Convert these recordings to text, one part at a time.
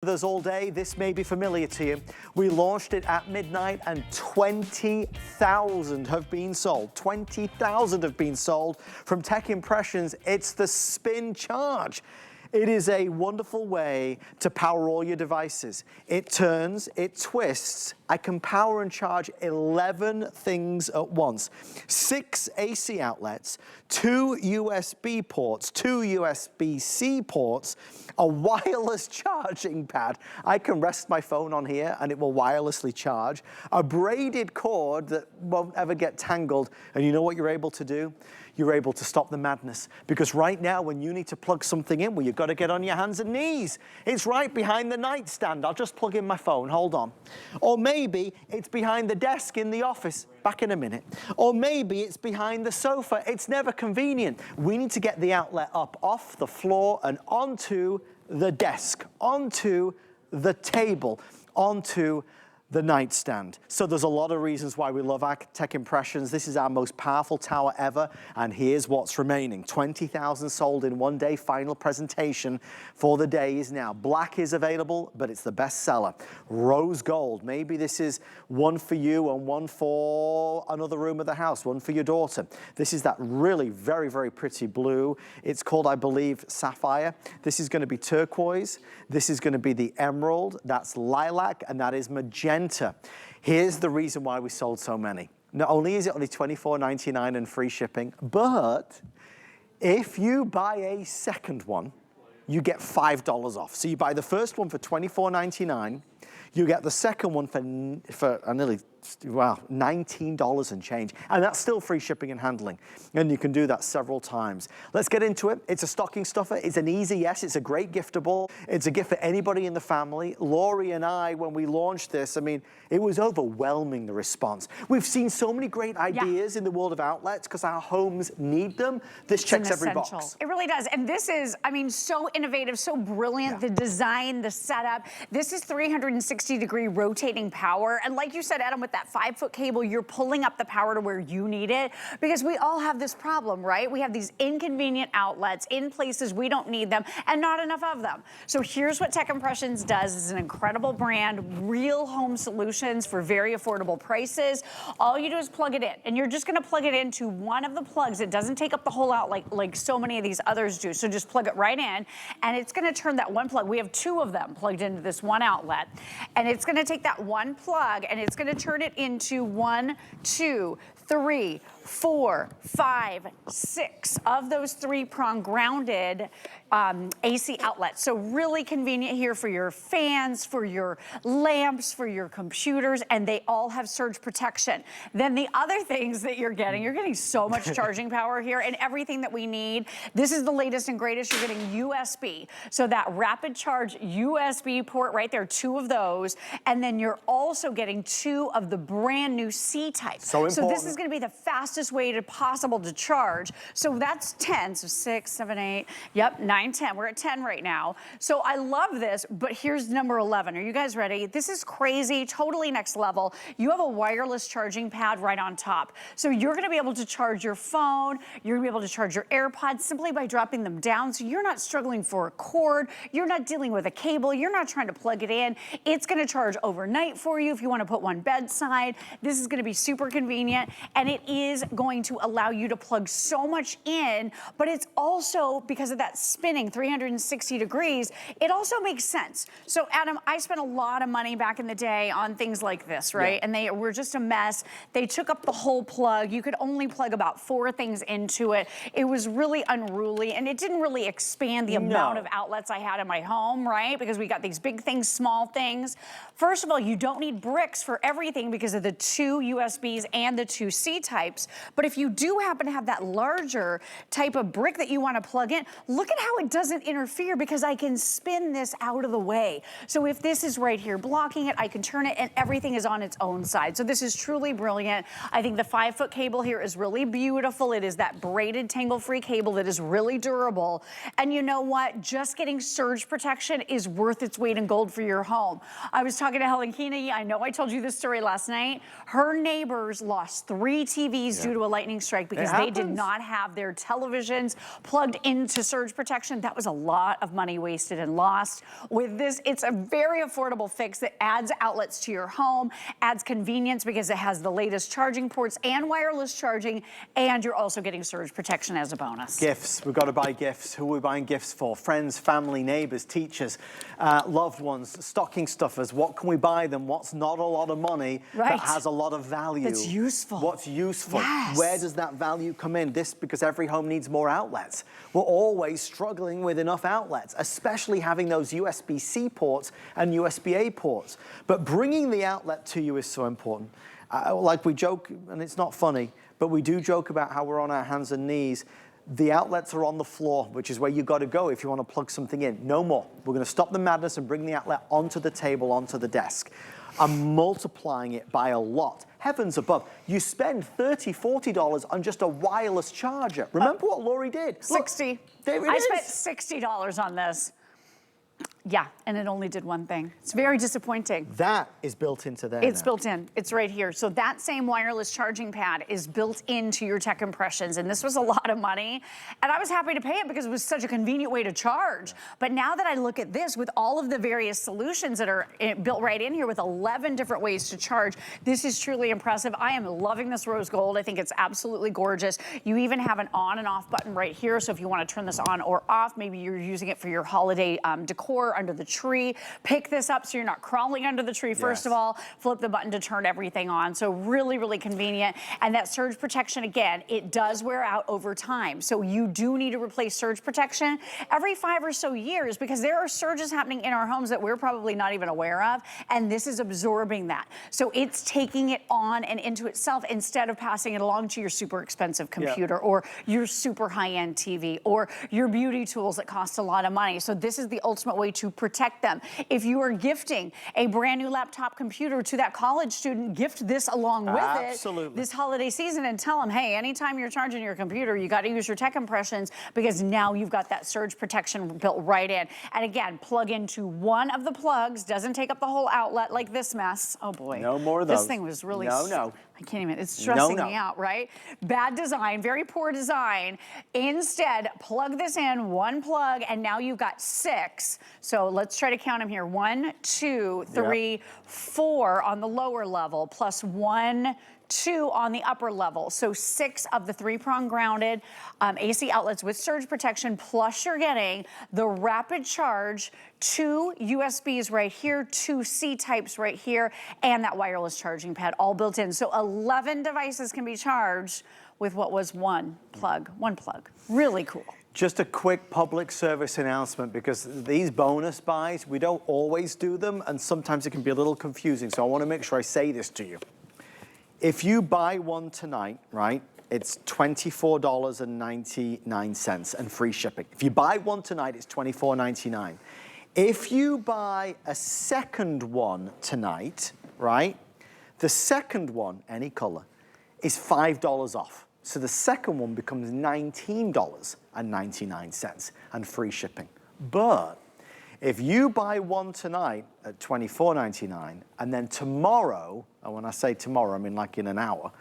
With us all day, this may be familiar to you. We launched it at midnight and 20,000 have been sold. 20,000 have been sold from Tech Impressions. It's the Spin Charge. It is a wonderful way to power all your devices. It turns, it twists. I can power and charge 11 things at once. 6 AC outlets, 2 USB ports, 2 USB-C ports, a wireless charging pad. I can rest my phone on here and it will wirelessly charge. A braided cord that won't ever get tangled. And you know what you're able to do? You're able to stop the madness. Because right now, when you need to plug something in, well, you've got to get on your hands and knees. It's right behind the nightstand. I'll just plug in my phone, hold on. Or maybe it's behind the desk in the office, back in a minute. Or maybe it's behind the sofa. It's never convenient. We need to get the outlet up off the floor and onto the desk, onto the table, onto the nightstand. So there's a lot of reasons why we love our Tech Impressions. This is our most powerful tower ever, and here's what's remaining. 20,000 sold in one day. Final presentation for the day is now. Black is available, but it's the best seller. Rose gold, maybe this is one for you and one for another room of the house, one for your daughter. This is that really very, very pretty blue. It's called, I believe, sapphire. This is gonna be turquoise. This is gonna be the emerald. That's lilac, and that is magenta. Here's the reason why we sold so many. Not only is it only $24.99 and free shipping, but if you buy a second one, you get $5 off. So you buy the first one for $24.99, you get the second one for nearly, wow, $19 and change. And that's still free shipping and handling. And you can do that several times. Let's get into it. It's a stocking stuffer. It's an easy yes. It's a great giftable. It's a gift for anybody in the family. Lori and I, when we launched this, I mean, it was overwhelming, the response. We've seen so many great ideas in the world of outlets because our homes need them. This checks every box. It really does. And this is, I mean, so innovative, so brilliant. The design, the setup. This is 360-degree rotating power. And like you said, Adam, with that 5-foot cable, you're pulling up the power to where you need it, because we all have this problem, right? We have these inconvenient outlets in places we don't need them and not enough of them. So here's what Tech Impressions does. It's an incredible brand, real home solutions for very affordable prices. All you do is plug it in, and you're just gonna plug it into one of the plugs. It doesn't take up the whole out like so many of these others do. So just plug it right in, and it's gonna turn that one plug. We have 2 of them plugged into this one outlet, and it's gonna take that one plug and it's gonna turn it into 1, 2, 3, 4, 5, 6 of those 3-prong grounded AC outlets. So really convenient here for your fans, for your lamps, for your computers, and they all have surge protection. Then the other things that you're getting so much charging power here and everything that we need. This is the latest and greatest. You're getting USB. So that rapid charge USB port right there, 2 of those. And then you're also getting 2 of the brand new C type. So important. So this is gonna be the fastest way possible to charge. So that's 10, so 6, 7, 8, yep, 9, 10. We're at 10 right now. So I love this, but here's number 11. Are you guys ready? This is crazy, totally next level. You have a wireless charging pad right on top. So you're gonna be able to charge your phone, you're gonna be able to charge your AirPods simply by dropping them down. So you're not struggling for a cord, you're not dealing with a cable, you're not trying to plug it in. It's gonna charge overnight for you if you wanna put one bedside. This is gonna be super convenient, and it is going to allow you to plug so much in, but it's also, because of that spinning 360 degrees, it also makes sense. So Adam, I spent a lot of money back in the day on things like this, right? Yeah. And they were just a mess. They took up the whole plug. You could only plug about 4 things into it. It was really unruly, and it didn't really expand the amount of outlets I had in my home, right? Because we got these big things, small things. First of all, you don't need bricks for everything because of the 2 USBs and the 2 C types. But if you do happen to have that larger type of brick that you want to plug in, look at how it doesn't interfere, because I can spin this out of the way. So if this is right here blocking it, I can turn it and everything is on its own side. So this is truly brilliant. I think the 5-foot cable here is really beautiful. It is that braided tangle-free cable that is really durable. And you know what? Just getting surge protection is worth its weight in gold for your home. I was talking to Helen Keeney. I know I told you this story last night. Her neighbors lost 3 TVs was due to a lightning strike because they did not have their televisions plugged into surge protection. That was a lot of money wasted and lost. With this, it's a very affordable fix that adds outlets to your home, adds convenience because it has the latest charging ports and wireless charging, and you're also getting surge protection as a bonus. Gifts, we've got to buy gifts. Who are we buying gifts for? Friends, family, neighbors, teachers, loved ones, stocking stuffers. What can we buy them? What's not a lot of money that has a lot of value? That's useful. What's useful? Yes. Where does that value come in? This, because every home needs more outlets. We're always struggling with enough outlets, especially having those USBC ports and USBA ports. But bringing the outlet to you is so important. Like we joke, and it's not funny, but we do joke about how we're on our hands and knees. The outlets are on the floor, which is where you got to go if you want to plug something in. No more. We're going to stop the madness and bring the outlet onto the table, onto the desk. I'm multiplying it by a lot. Heavens above. You spend $30, $40 on just a wireless charger. Remember what Lori did? 60. Look, there it I is. spent $60 on this. Yeah, and it only did one thing. It's very disappointing. That is built into there. It's built in. It's right here. So that same wireless charging pad is built into your Tech Impressions, and this was a lot of money. And I was happy to pay it because it was such a convenient way to charge. But now that I look at this with all of the various solutions that are built right in here with 11 different ways to charge, this is truly impressive. I am loving this rose gold. I think it's absolutely gorgeous. You even have an on and off button right here. So if you want to turn this on or off, maybe you're using it for your holiday decor under the tree. Pick this up so you're not crawling under the tree, first of all. Flip the button to turn everything on. So really, really convenient. And that surge protection, again, it does wear out over time. So you do need to replace surge protection every 5 or so years because there are surges happening in our homes that we're probably not even aware of. And this is absorbing that. So it's taking it on and into itself instead of passing it along to your super expensive computer or your super high-end TV or your beauty tools that cost a lot of money. So this is the ultimate way to protect them. If you are gifting a brand new laptop computer to that college student, gift this along with it this holiday season and tell them, hey, anytime you're charging your computer, you got to use your Tech Impressions because now you've got that surge protection built right in. And again, plug into one of the plugs, doesn't take up the whole outlet like this mess. Oh boy. No more of those. This thing was really, no. I can't even, it's stressing me out, right? Bad design, very poor design. Instead, plug this in, one plug, and now you've got 6. So let's try to count them here. 1, 2, 3, 4 on the lower level, plus 1, 2 on the upper level. So 6 of the 3-prong grounded AC outlets with surge protection, plus you're getting the rapid charge, 2 USBs right here, 2 C-types right here, and that wireless charging pad all built in. So 11 devices can be charged with what was one plug. Really cool. Just a quick public service announcement because these bonus buys, we don't always do them and sometimes it can be a little confusing. So I want to make sure I say this to you. If you buy one tonight, right, it's $24.99 and free shipping. If you buy one tonight, it's $24.99. If you buy a second one tonight, right, the second one, any color, is $5 off. So the second one becomes $19.99 and free shipping. But if you buy one tonight at $24.99 and then tomorrow, and when I say tomorrow, I mean like in an hour,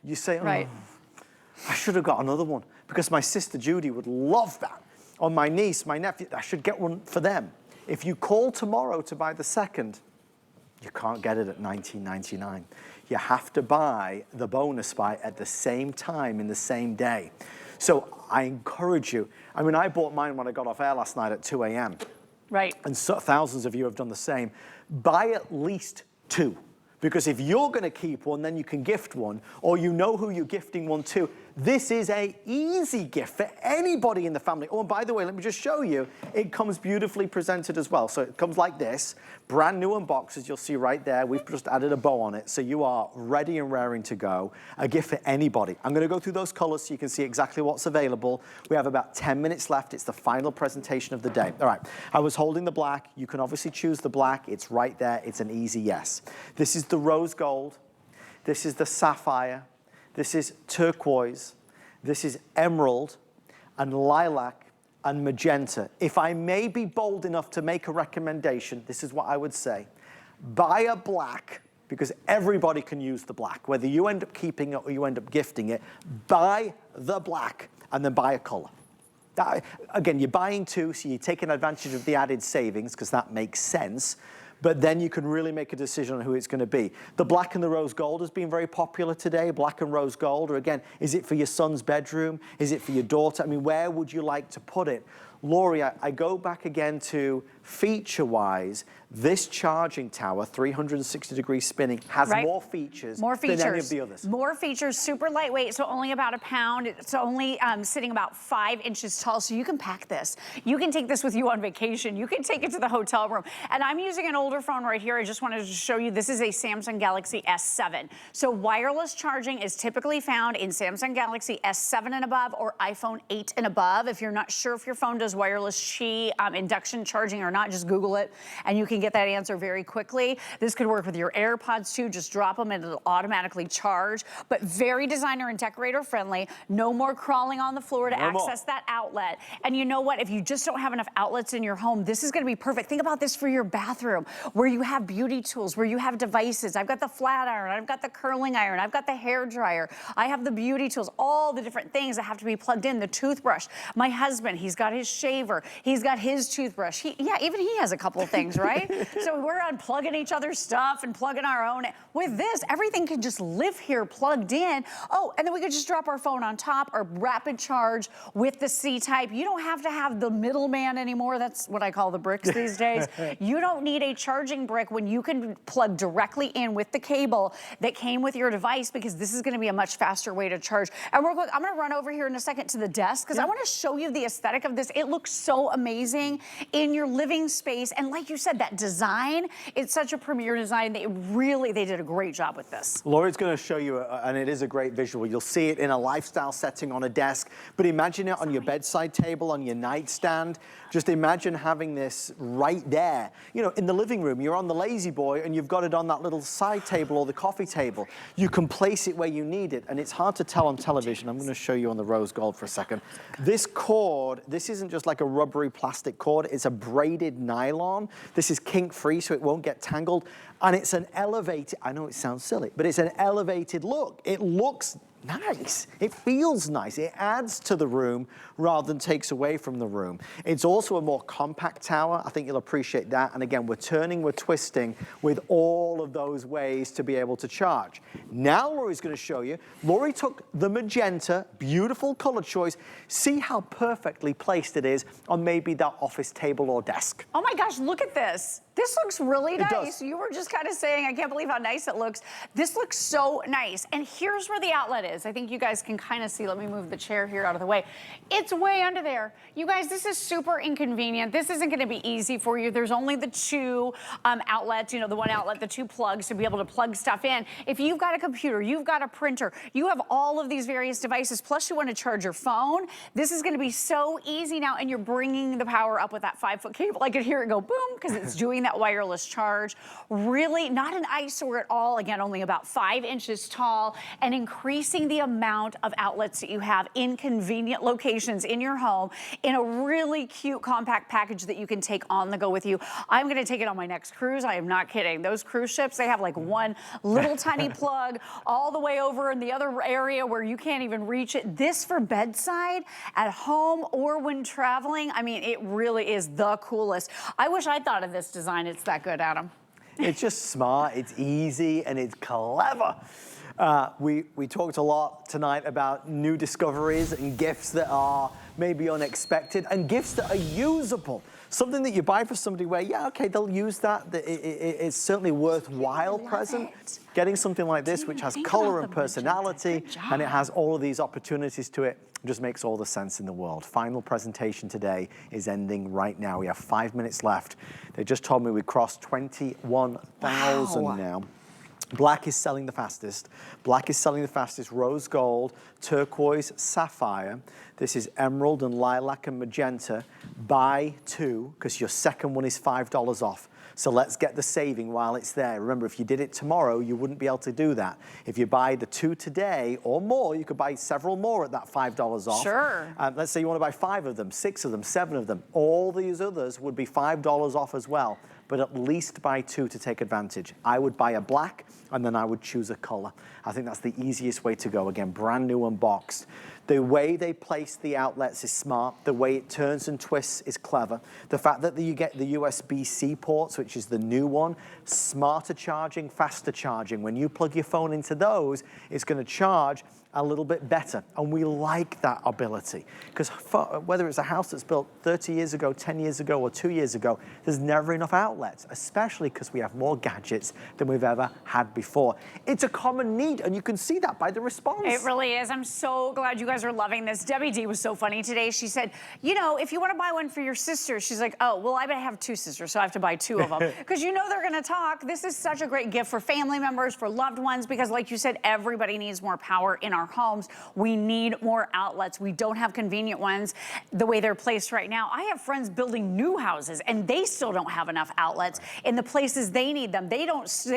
you say, I should have got another one because my sister Judy would love that. Or my niece, my nephew, I should get one for them. If you call tomorrow to buy the second, you can't get it at $19.99. You have to buy the bonus buy at the same time in the same day. So I encourage you. I mean, I bought mine when I got off air last night at 2 a.m. Right. And so thousands of you have done the same. Buy at least 2. Because if you're going to keep one, then you can gift one, or you know who you're gifting one to. This is an easy gift for anybody in the family. Oh, and by the way, let me just show you, it comes beautifully presented as well. So it comes like this, brand new unboxes, you'll see right there. We've just added a bow on it, so you are ready and raring to go. A gift for anybody. I'm going to go through those colors so you can see exactly what's available. We have about 10 minutes left. It's the final presentation of the day. All right, I was holding the black. You can obviously choose the black. It's right there. It's an easy yes. This is the rose gold. This is the sapphire. This is turquoise, this is emerald, and lilac, and magenta. If I may be bold enough to make a recommendation, this is what I would say. Buy a black because everybody can use the black. Whether you end up keeping it or you end up gifting it, buy the black and then buy a color. Again, you're buying two, so you're taking advantage of the added savings because that makes sense. But then you can really make a decision on who it's going to be. The black and the rose gold has been very popular today, black and rose gold. Or again, is it for your son's bedroom? Is it for your daughter? I mean, where would you like to put it? Lori, I go back again to feature-wise, this charging tower, 360-degree spinning, has more features than any of the others. More features, super lightweight, so only about a pound. It's only sitting about 5 inches tall, so you can pack this. You can take this with you on vacation. You can take it to the hotel room. And I'm using an older phone right here. I just wanted to show you, this is a Samsung Galaxy S7. So wireless charging is typically found in Samsung Galaxy S7 and above or iPhone 8 and above. If you're not sure if your phone does wireless Qi induction charging or not, just Google it and you can get that answer very quickly. This could work with your AirPods too. Just drop them and it'll automatically charge. But very designer and decorator friendly. No more crawling on the floor to access that outlet. And you know what? If you just don't have enough outlets in your home, this is going to be perfect. Think about this for your bathroom where you have beauty tools, where you have devices. I've got the flat iron, I've got the curling iron, I've got the hair dryer, I have the beauty tools, all the different things that have to be plugged in, the toothbrush. My husband, he's got his shaver, he's got his toothbrush. Even he has a couple of things, right? So we're unplugging each other's stuff and plugging our own. With this, everything can just live here plugged in. Oh, and then we could just drop our phone on top or rapid charge with the C-type. You don't have to have the middleman anymore. That's what I call the bricks these days. You don't need a charging brick when you can plug directly in with the cable that came with your device, because this is going to be a much faster way to charge. And real quick, I'm going to run over here in a second to the desk because I want to show you the aesthetic of this. It looks so amazing in your living space. And like you said, that design, it's such a premier design. They did a great job with this. Laura's going to show you, and it is a great visual. You'll see it in a lifestyle setting on a desk, but imagine it on your bedside table, on your nightstand. Just imagine having this right there. You know, in the living room, you're on the lazy boy and you've got it on that little side table or the coffee table. You can place it where you need it, and it's hard to tell on television. I'm going to show you on the rose gold for a second. This cord, this isn't just like a rubbery plastic cord, it's a braided nylon. This is kink-free, so it won't get tangled. And it's an elevated, I know it sounds silly, but it's an elevated look. It looks nice. It feels nice. It adds to the room rather than takes away from the room. It's also a more compact tower. I think you'll appreciate that. And again, we're turning, we're twisting with all of those ways to be able to charge. Now Lori's going to show you. Lori took the magenta, beautiful color choice. See how perfectly placed it is on maybe that office table or desk. Oh my gosh, look at this. This looks really nice. Does. You were just kind of saying, I can't believe how nice it looks. This looks so nice. And here's where the outlet is. I think you guys can kind of see. Let me move the chair here out of the way. It's way under there. You guys, this is super inconvenient. This isn't going to be easy for you. There's only the two outlets, you know, the one outlet, the two plugs to be able to plug stuff in. If you've got a computer, you've got a printer, you have all of these various devices, plus you want to charge your phone, this is going to be so easy now, and you're bringing the power up with that 5-foot cable. I could hear it go boom because it's doing that wireless charge. Really not an eyesore at all. Again, only about 5 inches tall, and increasing the amount of outlets that you have in convenient locations in your home in a really cute compact package that you can take on the go with you. I'm going to take it on my next cruise. I am not kidding. Those cruise ships, they have like one little tiny plug all the way over in the other area where you can't even reach it. This for bedside, at home, or when traveling, I mean, it really is the coolest. I wish I thought of this design. It's that good, Adam. It's just smart, it's easy, and it's clever. We talked a lot tonight about new discoveries and gifts that are maybe unexpected and gifts that are usable. Something that you buy for somebody where, yeah, okay, they'll use that. It's certainly worthwhile present. Getting something like this, which has color and personality, and it has all of these opportunities to it, just makes all the sense in the world. Final presentation today is ending right now. We have 5 minutes left. They just told me we crossed 21,000 now. Black is selling the fastest. Black is selling the fastest. Rose gold, turquoise, sapphire. This is emerald and lilac and magenta. Buy two, because your second one is $5 off. So let's get the saving while it's there. Remember, if you did it tomorrow, you wouldn't be able to do that. If you buy the two today or more, you could buy several more at that $5 off. Sure. Let's say you want to buy 5 of them, 6 of them, 7 of them. All these others would be $5 off as well. but at least buy 2 to take advantage. I would buy a black, and then I would choose a color. I think that's the easiest way to go. Again, brand new unboxed. The way they place the outlets is smart. The way it turns and twists is clever. The fact that you get the USB-C ports, which is the new one, smarter charging, faster charging. When you plug your phone into those, it's going to charge a little bit better, and we like that ability, because whether it's a house that's built 30 years ago, 10 years ago, or 2 years ago, there's never enough outlets, especially because we have more gadgets than we've ever had before. It's a common need, and you can see that by the response. It really is. I'm so glad you guys are loving this. Debbie D was so funny today. She said, you know, if you want to buy one for your sister, she's like, oh, well, I have 2 sisters, so I have to buy 2 of them, because you know they're going to talk. This is such a great gift for family members, for loved ones, because like you said, everybody needs more power in our homes. We need more outlets. We don't have convenient ones the way they're placed right now. I have friends building new houses, and they still don't have enough outlets in the places they need them. They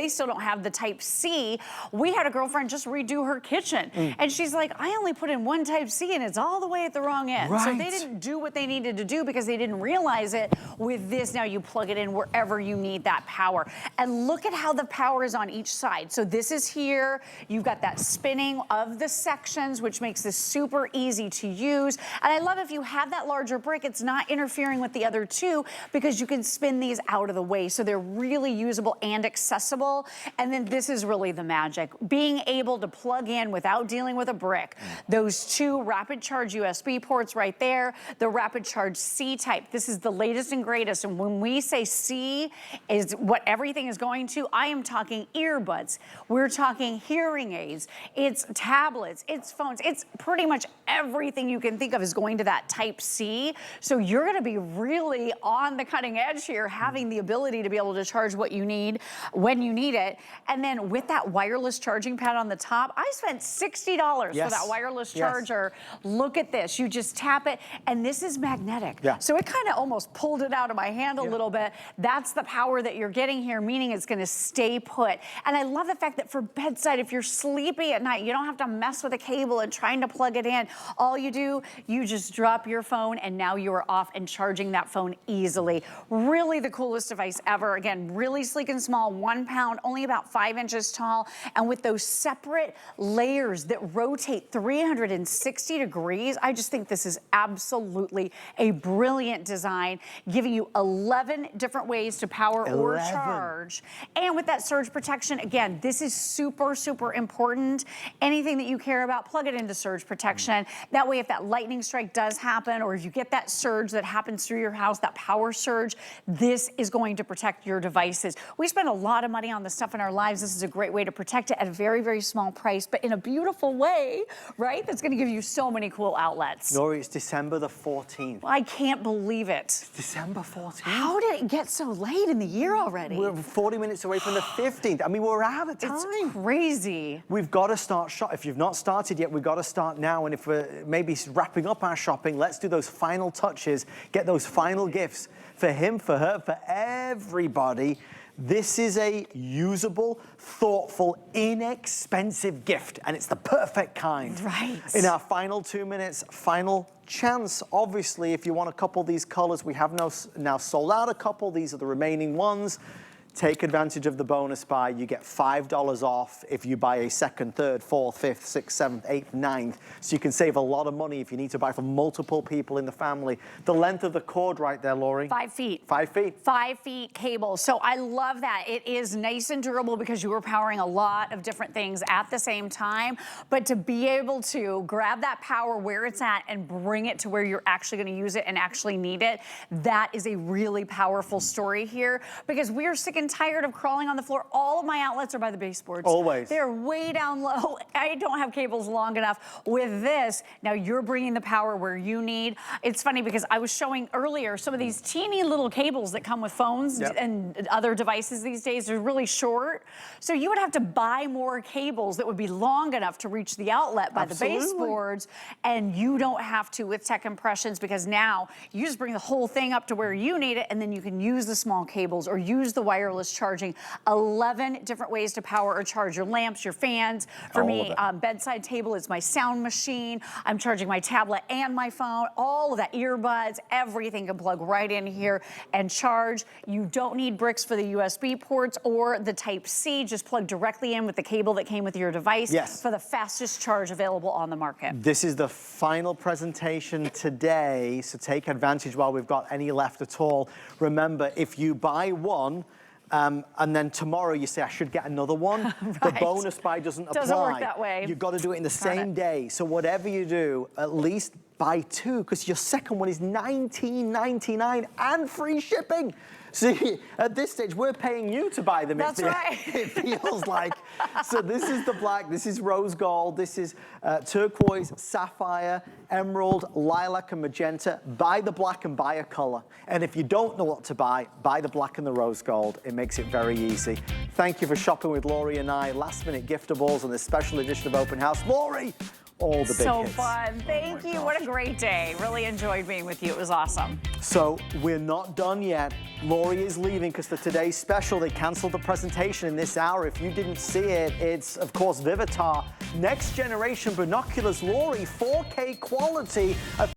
still don't have the type C. We had a girlfriend just redo her kitchen, and she's like, I only put in 1 type C, and it's all the way at the wrong end. Right. So they didn't do what they needed to do because they didn't realize it. With this, now you plug it in wherever you need that power. And look at how the power is on each side. So this is here. You've got that spinning of the sections, which makes this super easy to use. And I love if you have that larger brick, it's not interfering with the other 2, because you can spin these out of the way. So they're really usable and accessible. And then this is really the magic. Being able to plug in without dealing with a brick. Those 2 rapid charge USB ports right there, the rapid charge C type. This is the latest and greatest. And when we say C is what everything is going to, I am talking earbuds. We're talking hearing aids. It's tablets. It's phones. It's pretty much everything you can think of is going to that type C. So you're going to be really on the cutting edge here, having the ability to be able to charge what you need when you need it. And then with that wireless charging pad on the top, I spent $60 for that wireless charger. Look at this. You just tap it, and this is magnetic. So it kind of almost pulled it out of my hand a little bit. That's the power that you're getting here, meaning it's going to stay put. And I love the fact that for bedside, if you're sleepy at night, you don't have to mess with a cable and trying to plug it in. All you do, you just drop your phone, and now you are off and charging that phone easily. Really the coolest device ever. Again, really sleek and small, 1 pound, only about 5 inches tall, and with those separate layers that rotate 360 degrees, I just think this is absolutely a brilliant design, giving you 11 different ways to power or charge. And with that surge protection, again, this is super, super important. Anything that you care about, plug it into surge protection. That way, if that lightning strike does happen, or if you get that surge that happens through your house, that power surge, this is going to protect your devices. We spend a lot of money on this stuff in our lives. This is a great way to protect it at a very, very small price, but in a beautiful way, right? That's going to give you so many cool outlets. Nori, it's December the 14th. I can't believe it. It's December 14th. How did it get so late in the year already? We're 40 minutes away from the 15th. I mean, we're out of time. It's crazy. We've got to start shopping. If you've not started yet, we've got to start now. And if we're maybe wrapping up our shopping, let's do those final touches, get those final gifts for him, for her, for everybody. This is a usable, thoughtful, inexpensive gift, and it's the perfect kind. Right. In our final 2 minutes, final chance. Obviously, if you want a couple of these colors, we have now sold out a couple. These are the remaining ones. Take advantage of the bonus buy. You get $5 off if you buy a second, third, fourth, fifth, sixth, seventh, eighth, ninth. So you can save a lot of money if you need to buy for multiple people in the family. The length of the cord right there, Lori? 5 feet. 5 feet. 5 feet cable. So I love that. It is nice and durable because you are powering a lot of different things at the same time. But to be able to grab that power where it's at and bring it to where you're actually going to use it and actually need it, that is a really powerful story here, because we are sick and tired of crawling on the floor. All of my outlets are by the baseboards. Always. They're way down low. I don't have cables long enough. With this, now you're bringing the power where you need. It's funny because I was showing earlier some of these teeny little cables that come with phones and other devices these days. They're really short. So you would have to buy more cables that would be long enough to reach the outlet by the baseboards, and you don't have to with Tech Impressions, because now you just bring the whole thing up to where you need it, and then you can use the small cables or use the wireless wireless charging, 11 different ways to power or charge your lamps, your fans. For me, bedside table is my sound machine. I'm charging my tablet and my phone, all of that, earbuds, everything can plug right in here and charge. You don't need bricks for the USB ports or the Type-C, just plug directly in with the cable that came with your device for the fastest charge available on the market. This is the final presentation today, so take advantage while we've got any left at all. Remember, if you buy one, and then tomorrow you say, I should get another one. The bonus buy doesn't apply. Doesn't work that way. You've got to do it in the same day. So whatever you do, at least buy two, because your second one is $19.99 and free shipping. See, at this stage, we're paying you to buy them. That's right. It feels like. So this is the black, this is rose gold, this is turquoise, sapphire, emerald, lilac, and magenta. Buy the black and buy a color. And if you don't know what to buy the black and the rose gold. It makes it very easy. Thank you for shopping with Laurie and I. Last minute giftables on this special edition of Open House. Laurie, all the big hits. So fun. Thank you. What a great day. Really enjoyed being with you. It was awesome. So we're not done yet. Laurie is leaving because for today's special, they canceled the presentation in this hour. If you didn't see it, it's, of course, Vivitar. Next generation binoculars. Laurie, 4K quality.